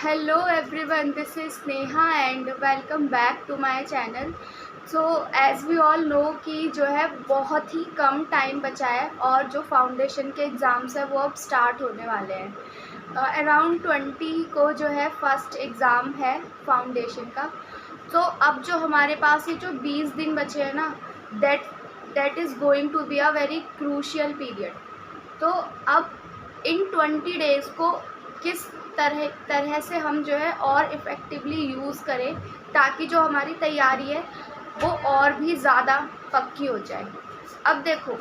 Hello everyone, this is Sneha and welcome back to my channel. So as we all know कि जो है बहुत ही कम time बचा है और जो फाउंडेशन के एग्ज़ाम्स है वो अब स्टार्ट होने वाले हैं। अराउंड 20 को जो है फर्स्ट एग्ज़ाम है फाउंडेशन का। तो अब जो हमारे पास ये जो 20 दिन बचे हैं ना, that is going to be a very crucial period. तो अब इन 20 डेज़ को किस तरह तरह से हम जो है और इफ़ेक्टिवली यूज़ करें ताकि जो हमारी तैयारी है वो और भी ज़्यादा पक्की हो जाए। अब देखो,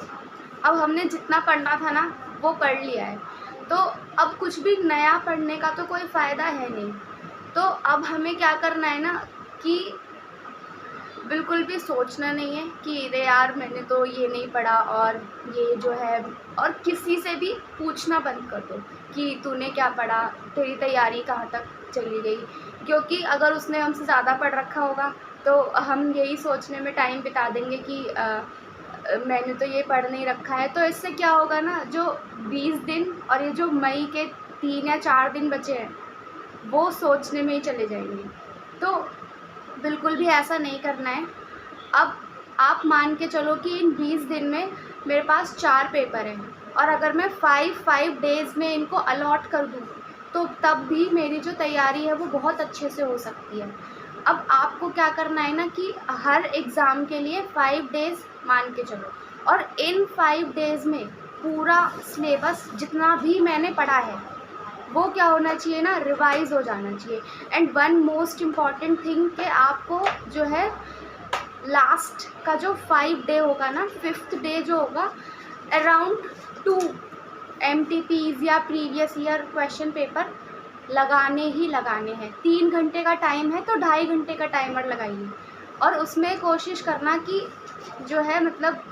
अब हमने जितना पढ़ना था ना वो पढ़ लिया है, तो अब कुछ भी नया पढ़ने का तो कोई फ़ायदा है नहीं। तो अब हमें क्या करना है ना कि बिल्कुल भी सोचना नहीं है कि अरे यार मैंने तो ये नहीं पढ़ा और ये जो है, और किसी से भी पूछना बंद कर दो कि तूने क्या पढ़ा, तेरी तैयारी कहाँ तक चली गई। क्योंकि अगर उसने हमसे ज़्यादा पढ़ रखा होगा तो हम यही सोचने में टाइम बिता देंगे कि मैंने तो ये पढ़ नहीं रखा है। तो इससे क्या होगा ना, जो 20 दिन और ये जो मई के 3 या 4 दिन बचे हैं वो सोचने में ही चले जाएंगे। तो बिल्कुल भी ऐसा नहीं करना है। अब आप मान के चलो कि इन 20 दिन में मेरे पास 4 पेपर हैं और अगर मैं 5 डेज़ में इनको अलॉट कर दूँ तो तब भी मेरी जो तैयारी है वो बहुत अच्छे से हो सकती है। अब आपको क्या करना है ना कि हर एग्ज़ाम के लिए 5 डेज़ मान के चलो और इन 5 डेज़ में पूरा सिलेबस जितना भी मैंने पढ़ा है वो क्या होना चाहिए ना, रिवाइज़ हो जाना चाहिए। And one most important thing कि आपको जो है लास्ट का जो 5 डे होगा ना, 5th डे जो होगा, अराउंड 2 MTPs या प्रीवियस ईयर क्वेश्चन पेपर लगाने ही लगाने हैं। 3 घंटे का टाइम है तो 2.5 घंटे का टाइमर लगाइए और उसमें कोशिश करना कि जो है मतलब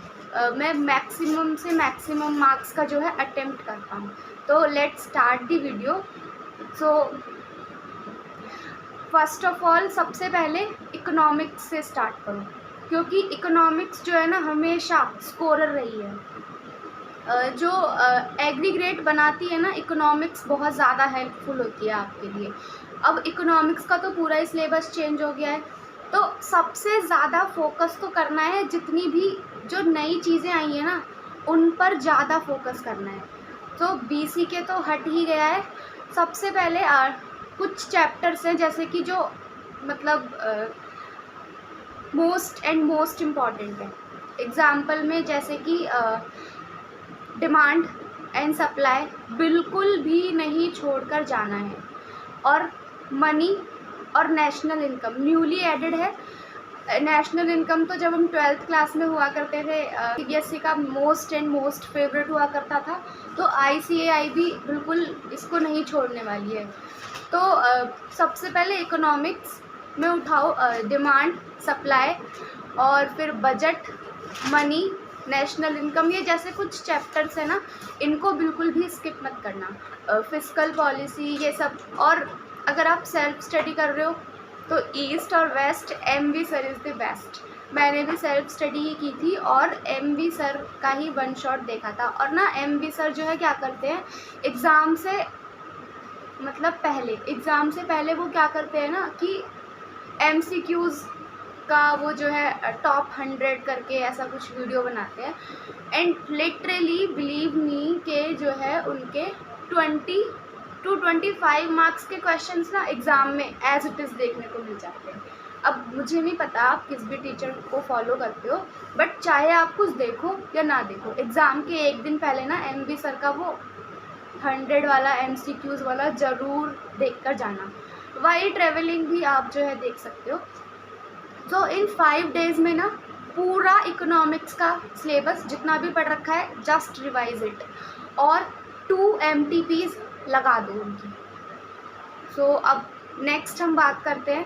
मैं मैक्सिमम से मैक्सिमम मार्क्स का जो है अटेम्प्ट कर पाऊँ। तो let's start the video. So first of all सबसे पहले इकोनॉमिक्स से स्टार्ट करो, क्योंकि इकोनॉमिक्स जो है ना हमेशा स्कोरर रही है। जो एग्रीग्रेट बनाती है ना, इकोनॉमिक्स बहुत ज़्यादा हेल्पफुल होती है आपके लिए। अब इकोनॉमिक्स का तो पूरा ही सिलेबस चेंज हो गया है, तो सबसे ज़्यादा फोकस तो करना है, जितनी भी जो नई चीज़ें आई हैं ना उन पर ज़्यादा फोकस करना है। तो बीसी के तो हट ही गया है। सबसे पहले कुछ चैप्टर्स हैं जैसे कि जो मतलब मोस्ट इम्पॉर्टेंट है एग्ज़ाम्पल में, जैसे कि डिमांड एंड सप्लाई बिल्कुल भी नहीं छोड़कर जाना है, और मनी और नेशनल इनकम न्यूली एडेड है। नेशनल इनकम तो जब हम 12th क्लास में हुआ करते थे, सीबीएसई का मोस्ट फेवरेट हुआ करता था, तो ICAI भी बिल्कुल इसको नहीं छोड़ने वाली है। तो सबसे पहले इकोनॉमिक्स में उठाओ डिमांड, सप्लाई, और फिर बजट, मनी, नेशनल इनकम, ये जैसे कुछ चैप्टर्स हैं ना, इनको बिल्कुल भी स्किप मत करना। फिस्कल पॉलिसी ये सब। और अगर आप सेल्फ स्टडी कर रहे हो तो ईस्ट और west, MV sir is the best. मैंने भी सेल्फ स्टडी ही की थी और MV सर का ही वन शॉट देखा था। और ना MV सर जो है क्या करते हैं, एग्ज़ाम से पहले वो क्या करते हैं ना कि MCQs का वो जो है टॉप 100 करके ऐसा कुछ वीडियो बनाते हैं। एंड लिटरली बिलीव मी के जो है उनके 20 to 25 मार्क्स के क्वेश्चंस ना एग्ज़ाम में एज इट इज़ देखने को मिल जाते हैं। अब मुझे नहीं पता आप किस भी टीचर को फॉलो करते हो, बट चाहे आप कुछ देखो या ना देखो, एग्ज़ाम के एक दिन पहले ना MV सर का वो 100 वाला MCQs वाला ज़रूर देख कर जाना। वाइल ट्रेवलिंग भी आप जो है देख सकते हो। तो इन 5 डेज़ में ना पूरा इकोनॉमिक्स का सिलेबस जितना भी पढ़ रखा है जस्ट रिवाइज इट, और 2 MTPs लगा दो उनकी। सो अब नेक्स्ट हम बात करते हैं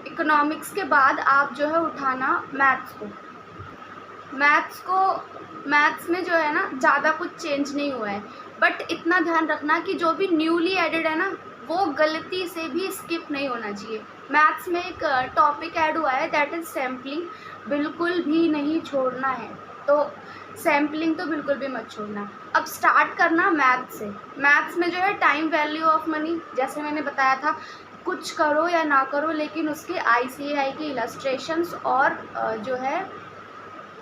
इकोनॉमिक्स के बाद आप जो है उठाना मैथ्स में जो है ना ज़्यादा कुछ चेंज नहीं हुआ है, बट इतना ध्यान रखना कि जो भी न्यूली एडेड है ना वो गलती से भी स्किप नहीं होना चाहिए। मैथ्स में एक टॉपिक ऐड हुआ है, दैट इज़ सैम्पलिंग, बिल्कुल भी नहीं छोड़ना है। तो सैम्पलिंग तो बिल्कुल भी मत छोड़ना। अब स्टार्ट करना मैथ्स से। मैथ्स में जो है टाइम वैल्यू ऑफ मनी, जैसे मैंने बताया था, कुछ करो या ना करो लेकिन उसके आईसीएआई के इलस्ट्रेशंस और जो है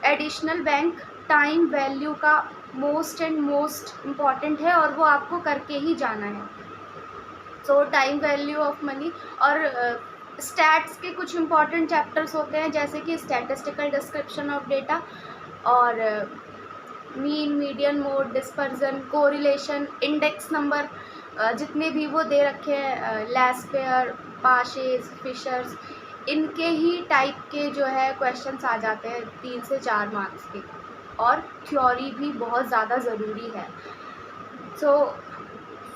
एडिशनल बैंक टाइम वैल्यू का मोस्ट इम्पॉर्टेंट है और वो आपको करके ही जाना है। सो टाइम वैल्यू ऑफ मनी और स्टैट्स के कुछ इंपॉर्टेंट चैप्टर्स होते हैं, जैसे कि स्टैटिस्टिकल डिस्क्रिप्शन ऑफ डेटा और mean, median, mode, dispersion, correlation, index number, जितने भी वो दे रखे हैं, लैस पेयर, पाशेस, फिशर्स, इनके ही टाइप के जो है क्वेश्चंस आ जाते हैं 3 से 4 मार्क्स के। और थ्योरी भी बहुत ज़्यादा ज़रूरी है। सो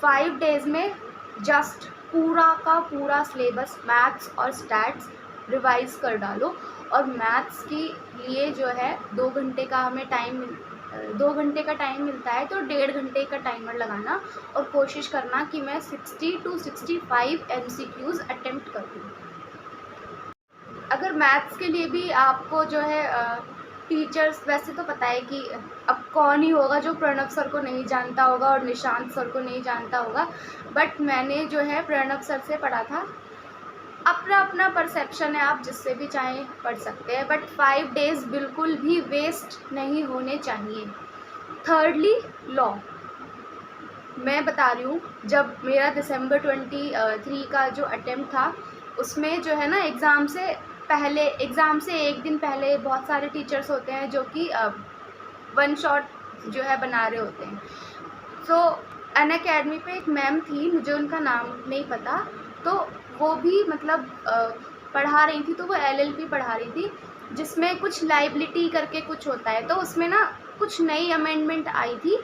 5 डेज़ में जस्ट पूरा का पूरा सिलेबस मैथ्स और स्टैट्स रिवाइज कर डालो। और मैथ्स के लिए जो है 2 घंटे का हमें 2 घंटे का टाइम मिलता है, तो 1.5 घंटे का टाइमर लगाना और कोशिश करना कि मैं 60 to 65 MCQs अटेम्प्ट करूँ। अगर मैथ्स के लिए भी आपको जो है टीचर्स, वैसे तो पता है कि अब कौन ही होगा जो प्रणव सर को नहीं जानता होगा और निशांत सर को नहीं जानता होगा, बट मैंने जो है प्रणव सर से पढ़ा था। अपना अपना परसेप्शन है, आप जिससे भी चाहें पढ़ सकते हैं, बट 5 डेज़ बिल्कुल भी वेस्ट नहीं होने चाहिए। Thirdly, law. मैं बता रही हूँ, जब मेरा दिसंबर 23 का जो अटेम्प्ट था, उसमें जो है ना एग्ज़ाम से एक दिन पहले बहुत सारे टीचर्स होते हैं जो कि वन शॉट जो है बना रहे होते हैं। सो अनअकैडमी पे एक मैम थी, मुझे उनका नाम नहीं पता, तो वो भी मतलब पढ़ा रही थी, तो वो LLP पढ़ा रही थी, जिसमें कुछ लाइबिलिटी करके कुछ होता है, तो उसमें ना कुछ नई अमेंडमेंट आई थी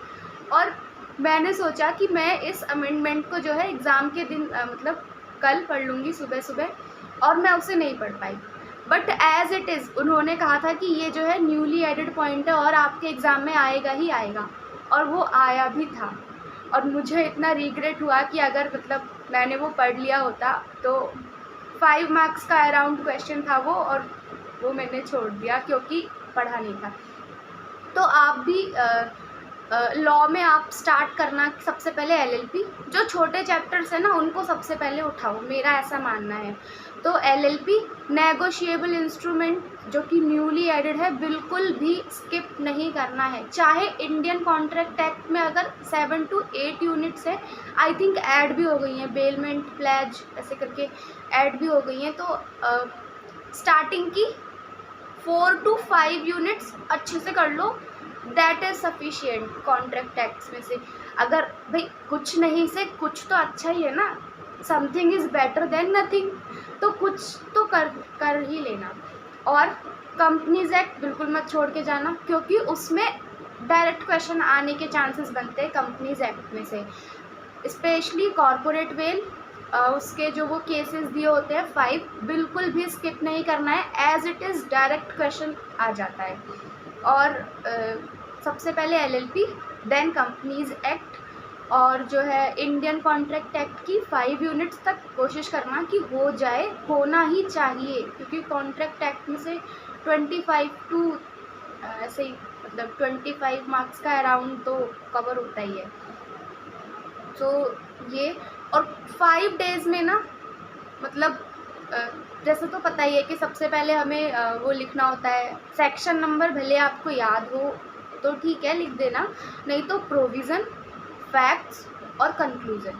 और मैंने सोचा कि मैं इस अमेंडमेंट को जो है एग्ज़ाम के दिन मतलब कल पढ़ लूँगी सुबह सुबह, और मैं उसे नहीं पढ़ पाई। बट एज़ इट इज़ उन्होंने कहा था कि ये जो है न्यूली एडेड पॉइंट है और आपके एग्ज़ाम में आएगा ही आएगा, और वो आया भी था। और मुझे इतना रिग्रेट हुआ कि अगर मतलब मैंने वो पढ़ लिया होता तो 5 मार्क्स का अराउंड क्वेश्चन था वो, और वो मैंने छोड़ दिया क्योंकि पढ़ा नहीं था। तो आप भी लॉ में आप स्टार्ट करना सबसे पहले LLP, जो छोटे चैप्टर्स हैं ना उनको सबसे पहले उठाओ, मेरा ऐसा मानना है। तो LLP, नेगोशिएबल इंस्ट्रूमेंट जो कि न्यूली एडेड है, बिल्कुल भी स्किप नहीं करना है। चाहे इंडियन कॉन्ट्रैक्ट एक्ट में अगर 7 to 8 यूनिट्स है, आई थिंक ऐड भी हो गई हैं, बेलमेंट, प्लेज ऐसे करके ऐड भी हो गई हैं, तो स्टार्टिंग की 4 to 5 यूनिट्स अच्छे से कर लो, that is sufficient contract acts में से। अगर भाई कुछ नहीं से कुछ तो अच्छा ही है ना, something is better than nothing, तो कुछ तो कर ही लेना। और कंपनीज एक्ट बिल्कुल मत छोड़ के जाना, क्योंकि उसमें डायरेक्ट क्वेश्चन आने के चांसेस बनते हैं कंपनीज एक्ट में से, स्पेशली कॉरपोरेट वेल, उसके जो वो केसेस दिए होते हैं 5, बिल्कुल भी स्किप नहीं करना है, as it is direct question आ जाता है। और सबसे पहले LLP, देन कंपनीज एक्ट, और जो है इंडियन कॉन्ट्रैक्ट एक्ट की 5 यूनिट्स तक कोशिश करना कि हो जाए, होना ही चाहिए, क्योंकि कॉन्ट्रैक्ट एक्ट में से 25 टू ऐसे ही मतलब 25 मार्क्स का अराउंड तो कवर होता ही है। तो ये, और 5 डेज़ में ना मतलब जैसे तो पता ही है कि सबसे पहले हमें वो लिखना होता है सेक्शन नंबर, भले आपको याद हो तो ठीक है लिख देना, नहीं तो प्रोविज़न, फैक्ट्स और कंक्लूज़न।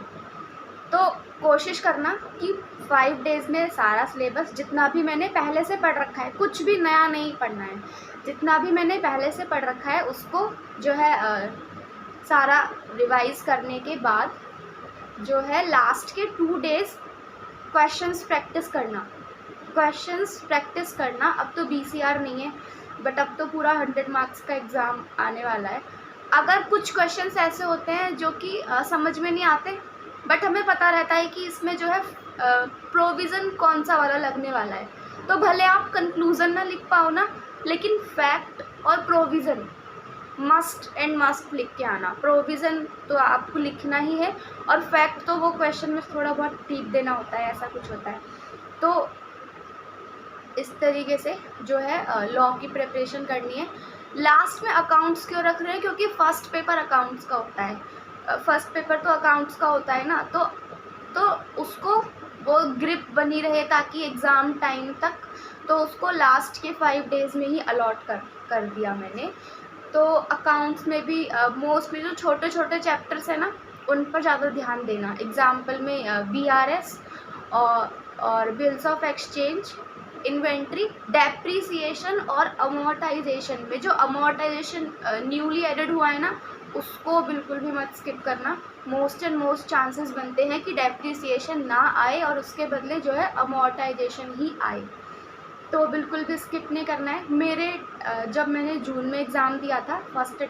तो कोशिश करना कि 5 डेज़ में सारा सिलेबस जितना भी मैंने पहले से पढ़ रखा है, कुछ भी नया नहीं पढ़ना है, जितना भी मैंने पहले से पढ़ रखा है उसको जो है सारा रिवाइज़ करने के बाद जो है लास्ट के 2 डेज़ क्वेश्चंस प्रैक्टिस करना। अब तो BCR नहीं है, बट अब तो पूरा 100 मार्क्स का एग्ज़ाम आने वाला है। अगर कुछ क्वेश्चंस ऐसे होते हैं जो कि समझ में नहीं आते, बट हमें पता रहता है कि इसमें जो है प्रोविज़न कौन सा वाला लगने वाला है, तो भले आप कंक्लूज़न ना लिख पाओ ना, लेकिन फैक्ट और प्रोविज़न मस्ट लिख के आना। प्रोविज़न तो आपको लिखना ही है, और फैक्ट तो वो क्वेश्चन में थोड़ा बहुत टिक देना होता है, ऐसा कुछ होता है। तो इस तरीके से जो है लॉ की प्रिपरेशन करनी है। लास्ट में अकाउंट्स क्यों रख रहे हैं, क्योंकि फर्स्ट पेपर अकाउंट्स का होता है, फर्स्ट पेपर तो अकाउंट्स का होता है ना, तो उसको वो ग्रिप बनी रहे ताकि एग्ज़ाम टाइम तक, तो उसको लास्ट के 5 डेज़ में ही अलॉट कर दिया मैंने। तो अकाउंट्स में भी मोस्टली जो छोटे छोटे चैप्टर्स हैं ना, उन पर ज़्यादा ध्यान देना। एग्जाम्पल में BRS और bills of exchange, inventory, depreciation और अमोर्टाइजेशन में जो अमोर्टाइजेशन न्यूली एडेड हुआ है ना, उसको बिल्कुल भी मत स्किप करना। मोस्ट चांसेस बनते हैं कि डेप्रीसिएशन ना आए और उसके बदले जो है अमोर्टाइजेशन ही आए, तो बिल्कुल भी स्किप नहीं करना है। मेरे जब मैंने जून में एग्ज़ाम दिया था, फर्स्ट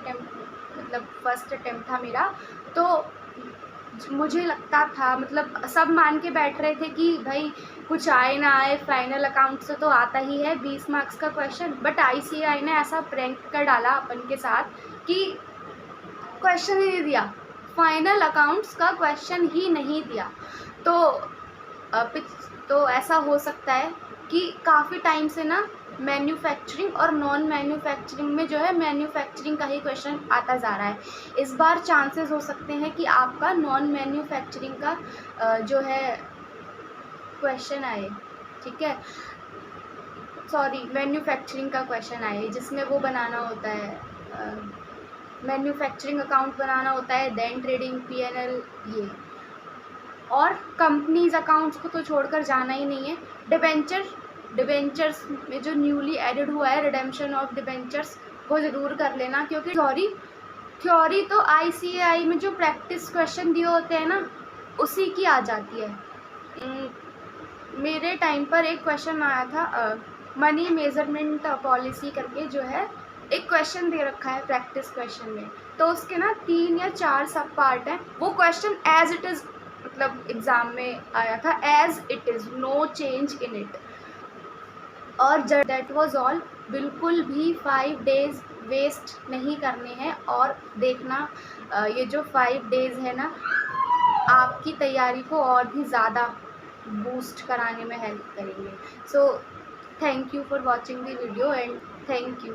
अटेम्प्ट था मेरा, तो मुझे लगता था, मतलब सब मान के बैठ रहे थे कि भाई कुछ आए ना आए, फाइनल अकाउंट से तो आता ही है 20 मार्क्स का क्वेश्चन, बट ICAI ने ऐसा प्रैंक कर डाला अपन के साथ कि क्वेश्चन ही नहीं दिया, फाइनल अकाउंट्स का क्वेश्चन ही नहीं दिया। तो ऐसा हो सकता है कि काफ़ी टाइम से ना मैन्युफैक्चरिंग और नॉन मैन्युफैक्चरिंग में जो है मैन्युफैक्चरिंग का ही क्वेश्चन आता जा रहा है। इस बार चांसेस हो सकते हैं कि आपका नॉन मैन्युफैक्चरिंग का जो है क्वेश्चन आए, ठीक है, सॉरी, मैन्युफैक्चरिंग का क्वेश्चन आए, जिसमें वो बनाना होता है, मैन्युफैक्चरिंग अकाउंट बनाना होता है, देन ट्रेडिंग, PNL, ये। और कंपनीज अकाउंट्स को तो छोड़कर जाना ही नहीं है। डिबेंचर्स में जो न्यूली एडेड हुआ है, रिडेम्पशन ऑफ डिबेंचर्स, वो ज़रूर कर लेना, क्योंकि थ्योरी तो ICAI में जो प्रैक्टिस क्वेश्चन दिए होते हैं ना, उसी की आ जाती है। मेरे टाइम पर एक क्वेश्चन आया था, मनी मेजरमेंट पॉलिसी करके जो है एक क्वेश्चन दे रखा है प्रैक्टिस क्वेश्चन में, तो उसके ना 3 या 4 सब पार्ट हैं। वो क्वेश्चन एज इट इज़, मतलब एग्ज़ाम में आया था, as it is, no change in it. और दैट वाज ऑल। बिल्कुल भी 5 डेज़ वेस्ट नहीं करने हैं, और देखना ये जो 5 डेज़ है ना, आपकी तैयारी को और भी ज़्यादा बूस्ट कराने में हेल्प करेंगे। So thank you for watching the video and thank you.